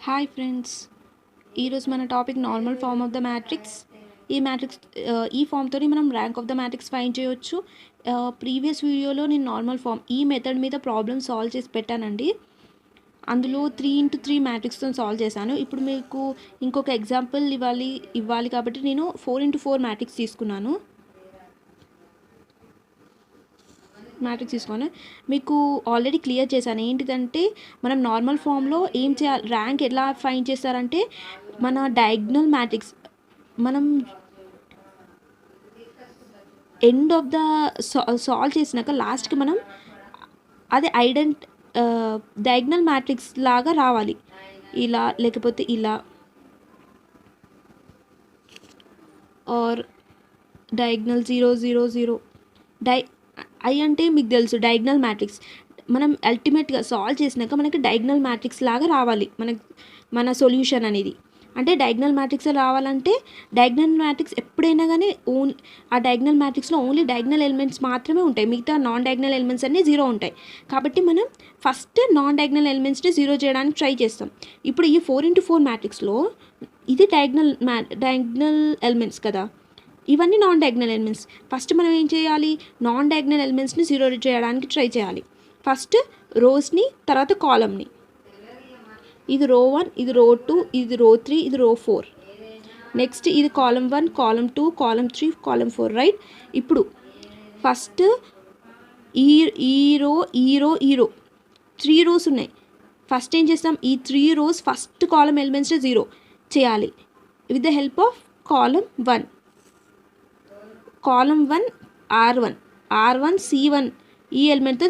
Hi friends, ఈరోజు మన topic normal form of the matrix. ఈ ఫామ్తో మనం rank of the matrix find చేయొచ్చు. ప్రీవియస్ వీడియోలో నేను నార్మల్ ఫామ్ ఈ మెథడ్ మీద ప్రాబ్లమ్ సాల్వ్ చేసి పెట్టానండి. అందులో 3x3 మ్యాట్రిక్స్తో సాల్వ్ చేశాను. ఇప్పుడు మీకు ఇంకొక ఎగ్జాంపుల్ ఇవ్వాలి కాబట్టి నేను 4x4 మ్యాట్రిక్స్ తీసుకున్నాను. మీకు ఆల్రెడీ క్లియర్ చేశాను. ఏంటిదంటే మనం నార్మల్ ఫామ్లో ఏం చేయాలి, ర్యాంక్ ఎలా ఫైండ్ చేస్తారంటే మన డయాగ్నల్ మ్యాట్రిక్స్ మనం ఎండ్ ఆఫ్ ద సాల్వ్ చేసినాక లాస్ట్కి మనం అది డయాగ్నల్ మ్యాట్రిక్స్ లాగా రావాలి. ఇలా లేకపోతే ఇలా ఆర్ డయాగ్నల్ 0 0 0 ఐ అంటే మీకు తెలుసు డయాగ్నల్ మ్యాట్రిక్స్. మనం అల్టిమేట్గా సాల్వ్ చేసినాక మనకి డయాగ్నల్ మ్యాట్రిక్స్ లాగా రావాలి మన సొల్యూషన్ అనేది. అంటే డయాగ్నల్ మ్యాట్రిక్స్ రావాలంటే డయాగ్నల్ మ్యాట్రిక్స్ ఎప్పుడైనా కానీ ఆ డయాగ్నల్ మ్యాట్రిక్స్లో ఓన్లీ డయాగ్నల్ ఎలిమెంట్స్ మాత్రమే ఉంటాయి, మిగతా నాన్ డయాగ్నల్ ఎలిమెంట్స్ అన్నీ 0 ఉంటాయి. కాబట్టి మనం ఫస్ట్ నాన్ డయాగ్నల్ ఎలిమెంట్స్ని 0 చేయడానికి ట్రై చేస్తాం. ఇప్పుడు ఈ 4x4 మ్యాట్రిక్స్లో ఇది డయాగ్నల్ ఎలిమెంట్స్ కదా, ఇవన్నీ నాన్ డయాగ్నల్ ఎలిమెంట్స్. ఫస్ట్ మనం ఏం చేయాలి, నాన్ డయాగ్నల్ ఎలిమెంట్స్ని 0 చేయడానికి ట్రై చేయాలి. ఫస్ట్ రోస్ని, తర్వాత కాలమ్ని. ఇది రో 1, ఇది రో 2, ఇది రో 3, ఇది రో 4. నెక్స్ట్ ఇది column 1, column 2, column 3, column 4, right. ఇప్పుడు ఫస్ట్ ఈ రో 3 రోస్ ఉన్నాయి. ఫస్ట్ ఏం చేస్తాం, ఈ 3 రోస్ ఫస్ట్ కాలమ్ ఎలిమెంట్స్ని 0 చేయాలి with the help of column 1. Column 1 R1 C1 ఈ ఎలిమెంట్తో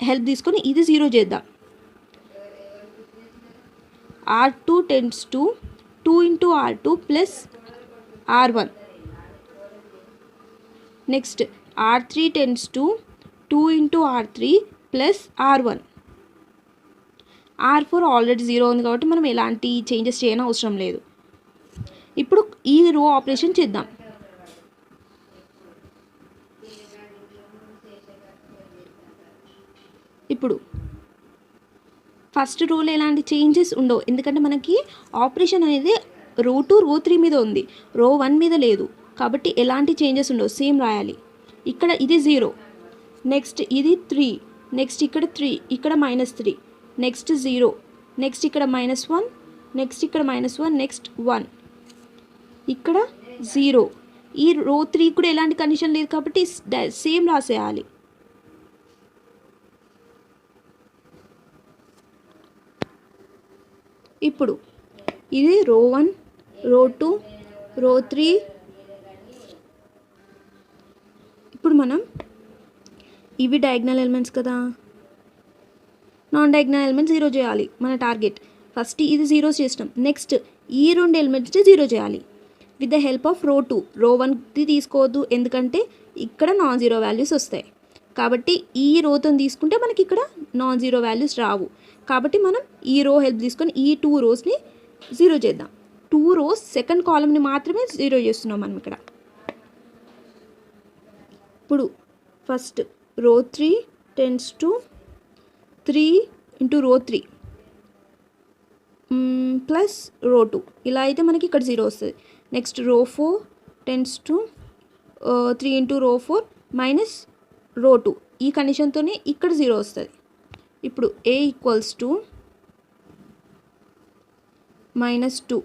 హెల్ప్ తీసుకొని ఇది 0 చేద్దాం. R2 tends to 2 into R2 plus R1. Next R3 tends to 2 into R3 plus R1. R4 already 0 ఉంది కాబట్టి మనం ఎలాంటి చేంజెస్ చేయని అవసరం లేదు. ఇప్పుడు ఈ రో ఆపరేషన్ చేద్దాం. ఇప్పుడు ఫస్ట్ రోలో ఎలాంటి చేంజెస్ ఉండవు, ఎందుకంటే మనకి ఆపరేషన్ అనేది రో 2 రో 3 మీద ఉంది, రో 1 మీద లేదు. కాబట్టి ఎలాంటి చేంజెస్ ఉండవు, సేమ్ రాయాలి. ఇక్కడ ఇది 0, నెక్స్ట్ ఇది 3, నెక్స్ట్ ఇక్కడ 3, ఇక్కడ -3, నెక్స్ట్ 0, నెక్స్ట్ ఇక్కడ -1, నెక్స్ట్ ఇక్కడ -1, నెక్స్ట్ 1, ఇక్కడ 0. ఈ రో 3 కూడా ఎలాంటి కండిషన్ లేదు కాబట్టి సేమ్ రాసేయాలి. ఇప్పుడు ఇది రో 1, రో 2, రో 3. ఇప్పుడు మనం ఇవి డయాగ్నల్ ఎలిమెంట్స్ కదా, నాన్ డయాగ్నల్ ఎలిమెంట్స్ 0 చేయాలి మన టార్గెట్. ఫస్ట్ ఇది 0 చేసినాం, నెక్స్ట్ ఈ 2 ఎలిమెంట్స్ని 0 చేయాలి విత్ ద హెల్ప్ ఆఫ్ రో 2. రో 1ది తీసుకోవద్దు, ఎందుకంటే ఇక్కడ నాన్ జీరో వాల్యూస్ వస్తాయి. కాబట్టి ఈ రోతో తీసుకుంటే మనకి ఇక్కడ నాన్ జీరో వాల్యూస్ రావు. కాబట్టి మనం ఈ రో హెల్ప్ తీసుకొని ఈ 2 రోస్ని 0 చేద్దాం. 2 రోస్ సెకండ్ కాలమ్ని మాత్రమే 0 చేస్తున్నాం మనం ఇక్కడ. ఇప్పుడు first row 3 tends to 3 into రో 3 ప్లస్ రో 2. ఇలా అయితే మనకి ఇక్కడ 0 వస్తుంది. నెక్స్ట్ రో 4 tends to 3 into రో 4 మైనస్ రో 2. ఈ కండిషన్తోనే ఇక్కడ 0 వస్తుంది. ఇప్పుడు A ఈక్వల్స్ టు -2.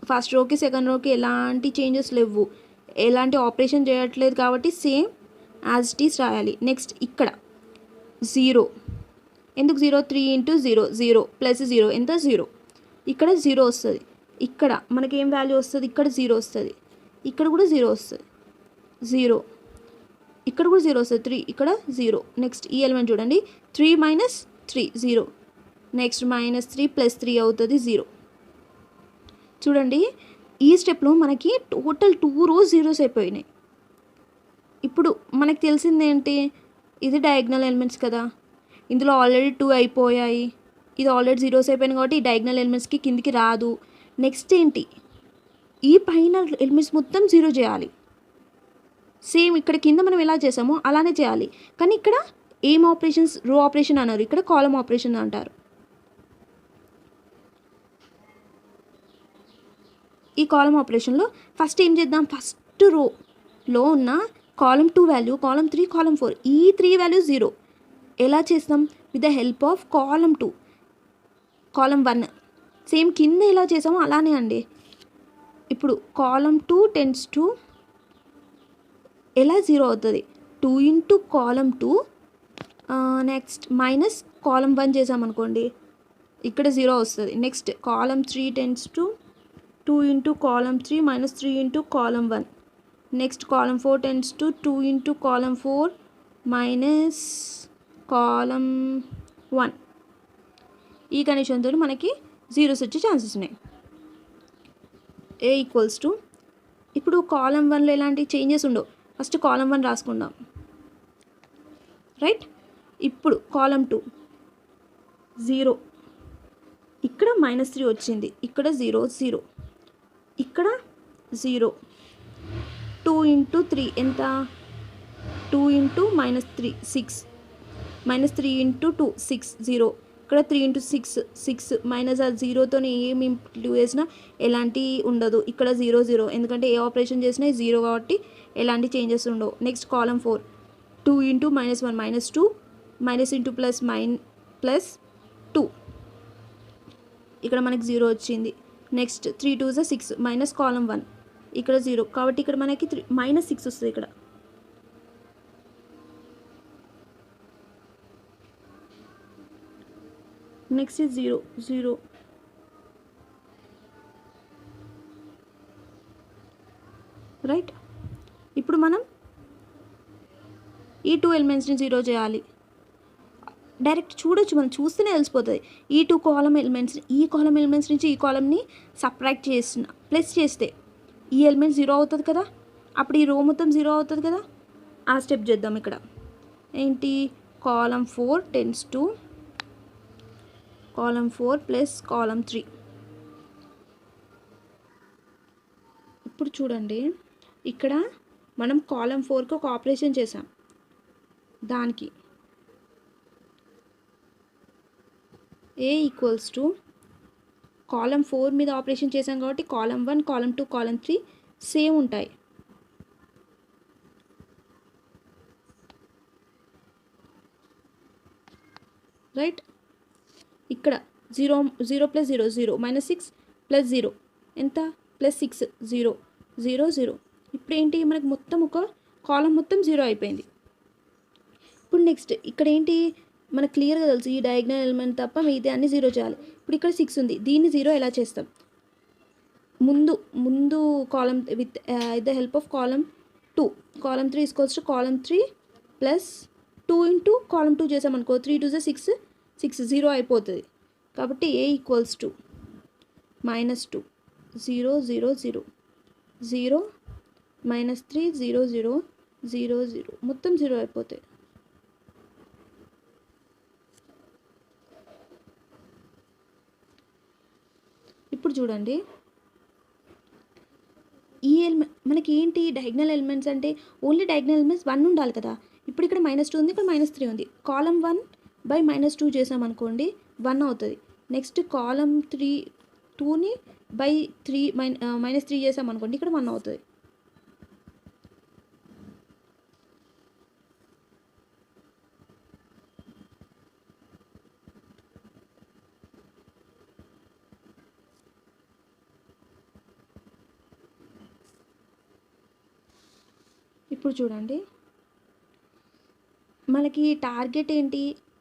ఫస్ట్ రోకి సెకండ్ రోకి ఎలాంటి చేంజెస్ లేవు, ఎలాంటి ఆపరేషన్ చేయట్లేదు కాబట్టి సేమ్ యాజ్ ఇట్ ఈస్ రాయాలి. నెక్స్ట్ ఇక్కడ 0, ఎందుకు 0, 3 into 0 0 ప్లస్ 0 ఎంత 0. ఇక్కడ 0 వస్తుంది. ఇక్కడ మనకి ఏం వాల్యూ వస్తుంది, ఇక్కడ 0 వస్తుంది, ఇక్కడ కూడా 0 వస్తుంది, 0, ఇక్కడ కూడా 0 వస్తుంది, 3, ఇక్కడ 0. నెక్స్ట్ ఈ ఎలిమెంట్ చూడండి, 3 - 3 0, నెక్స్ట్ -3 + 3 అవుతుంది 0. చూడండి ఈ స్టెప్లో మనకి టోటల్ 2 రోస్ 0s అయిపోయినాయి. ఇప్పుడు మనకు తెలిసింది ఏంటి, ఇది డయాగ్నల్ ఎలిమెంట్స్ కదా, ఇందులో ఆల్రెడీ 2 అయిపోయాయి, ఇది ఆల్రెడీ 0s అయిపోయినాయి కాబట్టి ఈ డయాగ్నల్ ఎలిమెంట్స్కి కిందికి రాదు. నెక్స్ట్ ఏంటి, ఈ పైన ఎలిమెంట్స్ మొత్తం 0 చేయాలి. సేమ్ ఇక్కడ కింద మనం ఎలా చేసామో అలానే చేయాలి. కానీ ఇక్కడ ఏం ఆపరేషన్స్, రో ఆపరేషన్ అన్నారు, ఇక్కడ కాలమ్ ఆపరేషన్ అంటారు. ఈ కాలమ్ ఆపరేషన్లో ఫస్ట్ ఏం చేద్దాం, ఫస్ట్ రోలో ఉన్న కాలమ్ 2 వాల్యూ, కాలమ్ 3, కాలమ్ 4 ఈ 3 వాల్యూ 0 ఎలా చేస్తాం, with the help of column 2, column 1 same కింద ఎలా చేసామో అలానే అండి. ఇప్పుడు కాలమ్ 2 టెన్స్ టు ఎలా 0 అవుతుంది, 2 into column 2 next minus column 1 చేసామనుకోండి ఇక్కడ 0 వస్తుంది. Next column 3 tends to 2 into column 3 minus 3 into column 1. Next column 4 tends to 2 into column 4 minus column 1. ఈ కండిషన్తో మనకి జీరోస్ వచ్చే ఛాన్సెస్ ఉన్నాయి. ఏ ఈక్వల్స్ టు, ఇప్పుడు కాలమ్ 1లో ఎలాంటి చేంజెస్ ఉండవు, ఫస్ట్ కాలమ్ 1 రాసుకుందాం, రైట్. ఇప్పుడు కాలమ్ 2 0, ఇక్కడ -3 వచ్చింది, ఇక్కడ 0 0, ఇక్కడ 0, 2 ఇంటూ 3 ఎంత, 2 ఇంటూ -3 6, -3 ఇంటూ 2 6 0, ఇక్కడ 3 ఇంటూ 6 6, మైనస్ ఆ 0తో ఏమి ఇంక్లూడ్ చేసినా ఎలాంటి ఉండదు, ఇక్కడ 0 0, ఎందుకంటే ఏ ఆపరేషన్ చేసినా 0 కాబట్టి ఎలాంటి చేంజెస్ ఉండవు. Next column 4 2 into -1 -2, minus into plus plus 2, ఇక్కడ మనకి 0 వచ్చింది. నెక్స్ట్ 3 2 6 మైనస్ కాలమ్ 1, ఇక్కడ 0 కాబట్టి ఇక్కడ మనకి -6 వస్తుంది ఇక్కడ. Next 0 0, right. ఇప్పుడు మనం ఈ 2 ఎలిమెంట్స్ని 0 చేయాలి. డైరెక్ట్ చూడొచ్చు, మనం చూస్తేనే తెలిసిపోతుంది. ఈ 2 కాలమ్ ఎలిమెంట్స్, ఈ కాలమ్ ఎలిమెంట్స్ నుంచి ఈ కాలమ్ని సబ్ట్రాక్ట్ చేసిన ప్లస్ చేస్తే ఈ ఎలిమెంట్ 0 అవుతుంది కదా, అప్పుడు ఈ రో మొత్తం 0 అవుతుంది కదా. ఆ స్టెప్ చేద్దాం. ఇక్కడ ఏంటి, column 4 tends to column 4 plus column 3. ఇప్పుడు చూడండి, ఇక్కడ మనం కాలమ్ 4కి ఒక ఆపరేషన్ చేసాం, దానికి ఏ ఈక్వల్స్ టు కాలమ్ 4 మీద ఆపరేషన్ చేసాం కాబట్టి కాలమ్ 1 కాలమ్ 2 కాలమ్ 3 సేమ్ ఉంటాయి. రైట్. ఇక్కడ 0 0 ప్లస్ 0 0, -6 ప్లస్ 0 ఎంత, +6 0 0 0. ఇప్పుడు ఏంటి, మనకు మొత్తం ఒక కాలమ్ మొత్తం 0 అయిపోయింది. ఇప్పుడు నెక్స్ట్ ఇక్కడ ఏంటి, మనకు క్లియర్గా తెలుసు ఈ డయాగ్నల్ ఎలిమెంట్ తప్ప మిగతా అన్ని 0 చేయాలి. ఇప్పుడు ఇక్కడ 6 ఉంది, దీన్ని 0 ఎలా చేస్తాం, ముందు column with the help of column 2, column 3 equals to column 3 plus 2 into column 2 చేసామనుకో 3 2 6 6 0 అయిపోతుంది. కాబట్టి ఏ ఈక్వల్స్ టు -2 0 0 0 0 -3 0 0 0 0 మొత్తం 0 అయిపోతాయి. ఇప్పుడు చూడండి, ఈ మనకి ఏంటి డయాగ్నల్ ఎలిమెంట్స్ అంటే ఓన్లీ డయాగ్నల్ ఎలిమెంట్స్ 1 ఉండాలి కదా. ఇప్పుడు ఇక్కడ -2 ఉంది, ఇక్కడ -3 ఉంది, కాలమ్ 1 బై -2 చేసామనుకోండి 1 అవుతుంది. నెక్స్ట్ కాలమ్ 2ని బై 3 -3 చేసామనుకోండి ఇక్కడ 1 అవుతుంది. ఇప్పుడు చూడండి, మనకి టార్గెట్ ఏంటి,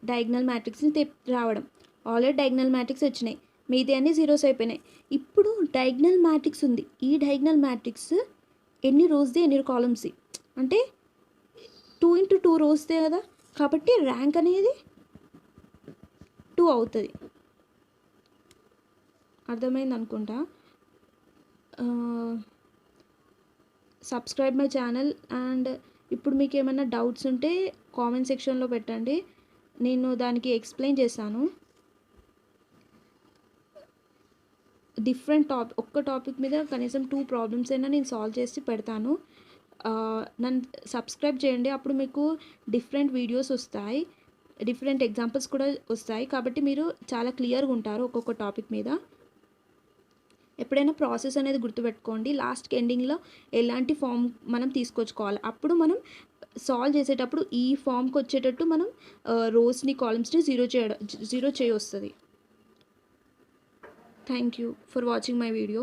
డయాగ్నల్ మ్యాట్రిక్స్ని రావడం. ఆల్రెడీ డయాగ్నల్ మ్యాట్రిక్స్ వచ్చినాయి, మిగతా అన్ని జీరోస్ అయిపోయినాయి. ఇప్పుడు డయాగ్నల్ మ్యాట్రిక్స్ ఉంది, ఈ డయాగ్నల్ మ్యాట్రిక్స్ ఎన్ని రోస్ది ఎన్ని కాలమ్స్, అంటే 2 ఇంటూ 2 రోస్దే కదా, కాబట్టి ర్యాంక్ అనేది 2 అవుతుంది. అర్థమైంది అనుకుంటా. Subscribe my channel. అండ్ ఇప్పుడు మీకు ఏమైనా డౌట్స్ ఉంటే కామెంట్ సెక్షన్లో పెట్టండి, నేను దానికి ఎక్స్ప్లెయిన్ చేస్తాను. డిఫరెంట్ ఒక్క టాపిక్ మీద కనీసం 2 ప్రాబ్లమ్స్ అయినా నేను సాల్వ్ చేసి పెడతాను. నన్ను సబ్స్క్రైబ్ చేయండి, అప్పుడు మీకు డిఫరెంట్ వీడియోస్ వస్తాయి, డిఫరెంట్ ఎగ్జాంపుల్స్ కూడా వస్తాయి. కాబట్టి మీరు చాలా క్లియర్గా ఉంటారు ఒక్కొక్క టాపిక్ మీద. ఎప్పుడైనా ప్రాసెస్ అనేది గుర్తుపెట్టుకోండి. లాస్ట్‌కి ఎండింగ్‌లో ఎలాంటి ఫామ్ మనం తీసుకొచ్చుకోవాలి. అప్పుడు మనం సాల్వ్ చేసేటప్పుడు ఈ ఫామ్‌కి వచ్చేటట్టు మనం రోస్‌ని, కాలమ్స్‌ని జీరో చేయొస్తది. Thank you for watching my video.